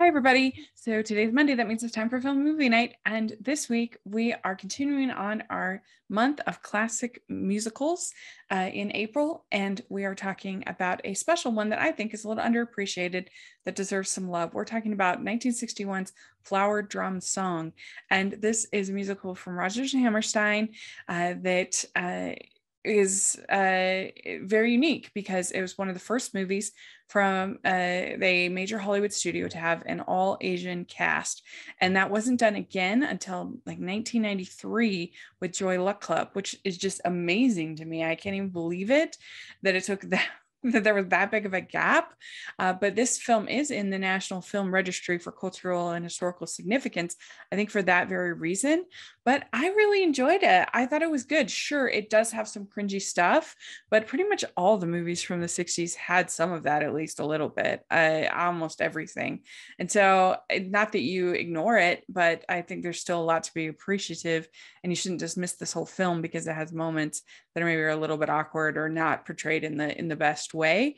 Hi, everybody. So today's Monday. That means it's time for film movie night. And this week we are continuing on our month of classic musicals in April. And we are talking about a special one that I think is a little underappreciated that deserves some love. We're talking about 1961's Flower Drum Song. And this is a musical from Rodgers and Hammerstein that is very unique because it was one of the first movies from a major Hollywood studio to have an all Asian cast. And that wasn't done again until like 1993 with Joy Luck Club, which is just amazing to me. I can't even believe it that it took that there was that big of a gap. But this film is in the National Film Registry for Cultural and Historical Significance, I think for that very reason. But I really enjoyed it. I thought it was good. Sure, it does have some cringy stuff, but pretty much all the movies from the 60s had some of that, at least a little bit, almost everything. And so not that you ignore it, but I think there's still a lot to be appreciative, and you shouldn't dismiss this whole film because it has moments that are maybe a little bit awkward or not portrayed in the best way.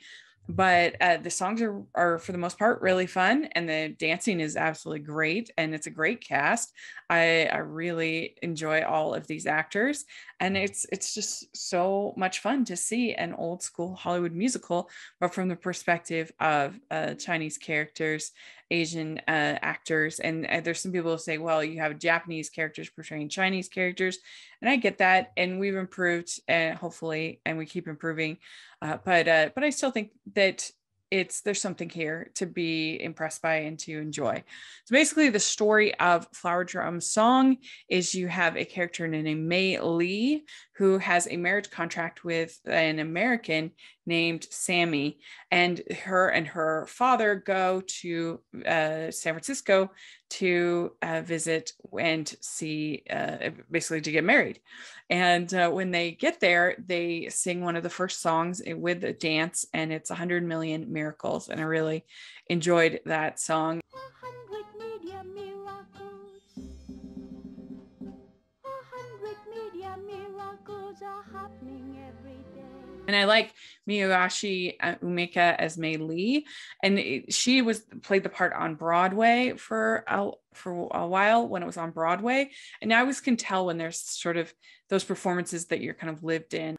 But the songs are for the most part really fun, and the dancing is absolutely great, and it's a great cast. I really enjoy all of these actors, and it's just so much fun to see an old school Hollywood musical, but from the perspective of Chinese characters, Asian actors, and there's some people who say, well, you have Japanese characters portraying Chinese characters, and I get that, and we've improved, hopefully, and we keep improving. But I still think that there's something here to be impressed by and to enjoy. So basically the story of Flower Drum Song is you have a character named Mei Lee who has a marriage contract with an American named Sammy, and her father go to San Francisco to visit and see, basically to get married. And when they get there, they sing one of the first songs with a dance, and it's 100 Million Miracles. And I really enjoyed that song. 100 media miracles. 100 media miracles are happening every day. And I like Miyoshi Umeka as Mei Lee, and she played the part on Broadway for a while when it was on Broadway, and I always can tell when there's sort of those performances that you're kind of lived in.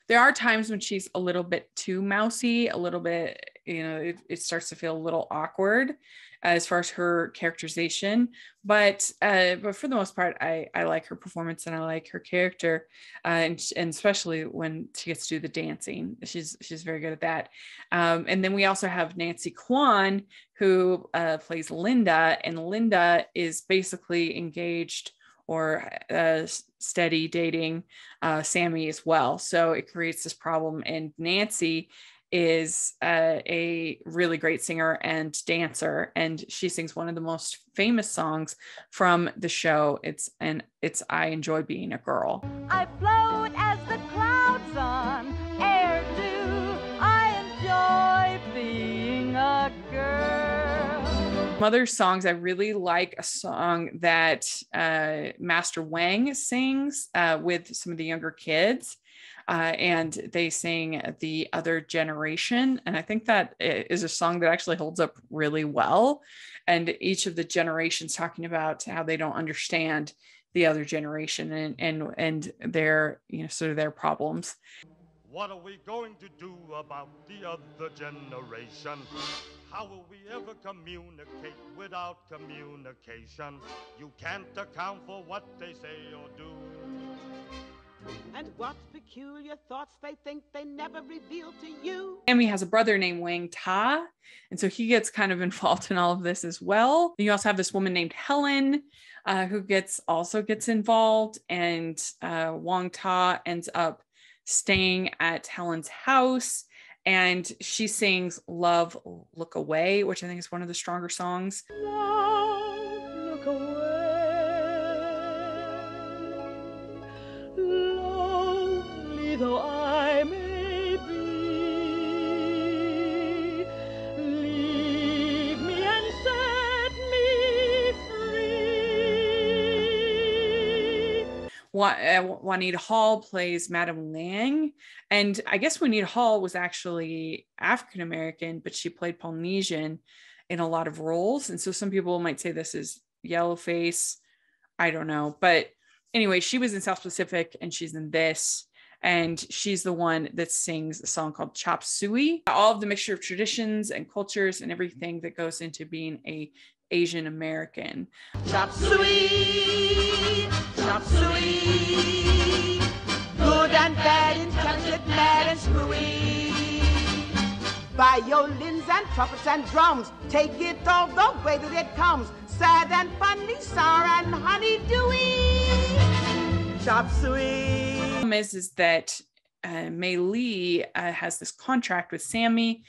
There are times when she's a little bit too mousy, a little bit, it starts to feel a little awkward as far as her characterization. But for the most part, I like her performance and I like her character, and especially when she gets to do the dancing, she's very good at that. And then we also have Nancy Kwan, who plays Linda, and Linda is basically engaged or steady dating Sammy as well. So it creates this problem. And Nancy is a really great singer and dancer, and she sings one of the most famous songs from the show. It's I Enjoy Being a Girl. I float as the clouds on air do. I enjoy being a girl. Other songs, I really like a song that Master Wang sings with some of the younger kids, and they sing The Other Generation, and I think that is a song that actually holds up really well, and each of the generations talking about how they don't understand the other generation and their sort of their problems. What are we going to do about the other generation? How will we ever communicate without communication? You can't account for what they say or do. And what peculiar thoughts they think they never reveal to you. Sammy has a brother named Wang Ta, and so he gets kind of involved in all of this as well. You also have this woman named Helen who also gets involved, and Wang Ta ends up staying at Helen's house, and she sings Love Look Away, which I think is one of the stronger songs. Love, look away. Lonely though I may be, leave me and set me free. Juanita Hall plays Madame Lang, and I guess Juanita Hall was actually African American, but she played Polynesian, in a lot of roles. And so some people might say this is Yellowface. I don't know. But anyway, she was in South Pacific and she's in this. And she's the one that sings a song called Chop Suey. All of the mixture of traditions and cultures and everything that goes into being a Asian American. Chop suey, chop suey, good and bad, intelligent, mad and screwy. Violins and trumpets and drums, take it all the way that it comes. Sad and funny, sour and honey-dewy. Chop suey. The problem is that Mei Lee has this contract with Sammy.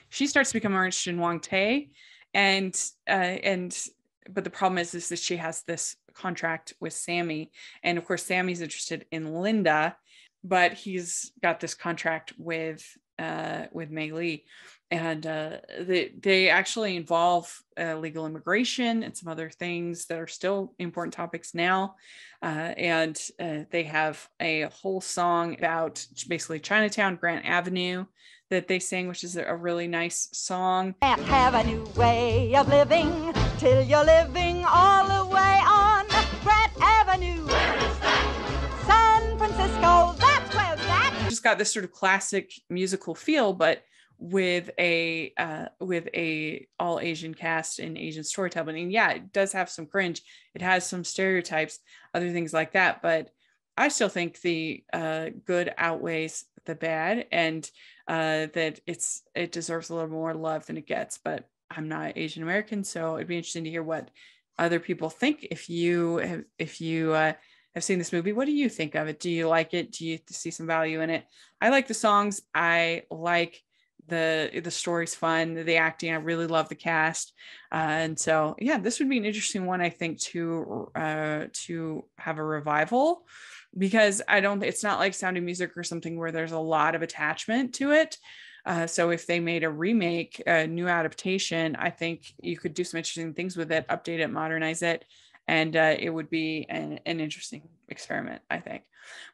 She starts to become more interested in Wang Tae, but the problem is that she has this contract with Sammy, and of course Sammy's interested in Linda, but he's got this contract with Mei Lee, and they actually involve legal immigration and some other things that are still important topics now, and they have a whole song about basically Chinatown, Grant Avenue, that they sing, which is a really nice song. Can't have a new way of living till you're living all the way on Grant Avenue. Where is that? San Francisco, that's where that. Just got this sort of classic musical feel, but with a all Asian cast and Asian storytelling. And yeah, it does have some cringe. It has some stereotypes, other things like that. But I still think the good outweighs the bad, and that it deserves a little more love than it gets. But I'm not Asian American, so it'd be interesting to hear what other people think. If you have seen this movie, what do you think of it? Do you like it? Do you see some value in it? I like the songs. I like the story's fun, the acting. I really love the cast, and so yeah, this would be an interesting one, I think, to have a revival, because it's not like Sound of Music or something where there's a lot of attachment to it. So if they made a remake, a new adaptation, I think you could do some interesting things with it, update it, modernize it, and it would be an interesting experiment, I think.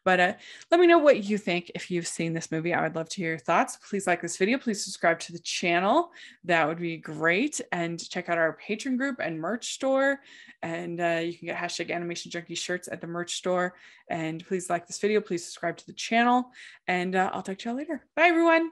But let me know what you think if you've seen this movie. I would love to hear your thoughts. Please like this video. Please subscribe to the channel. That would be great. And check out our Patreon group and merch store. And you can get #AnimationJunkie shirts at the merch store. And please like this video. Please subscribe to the channel. And I'll talk to y'all later. Bye, everyone.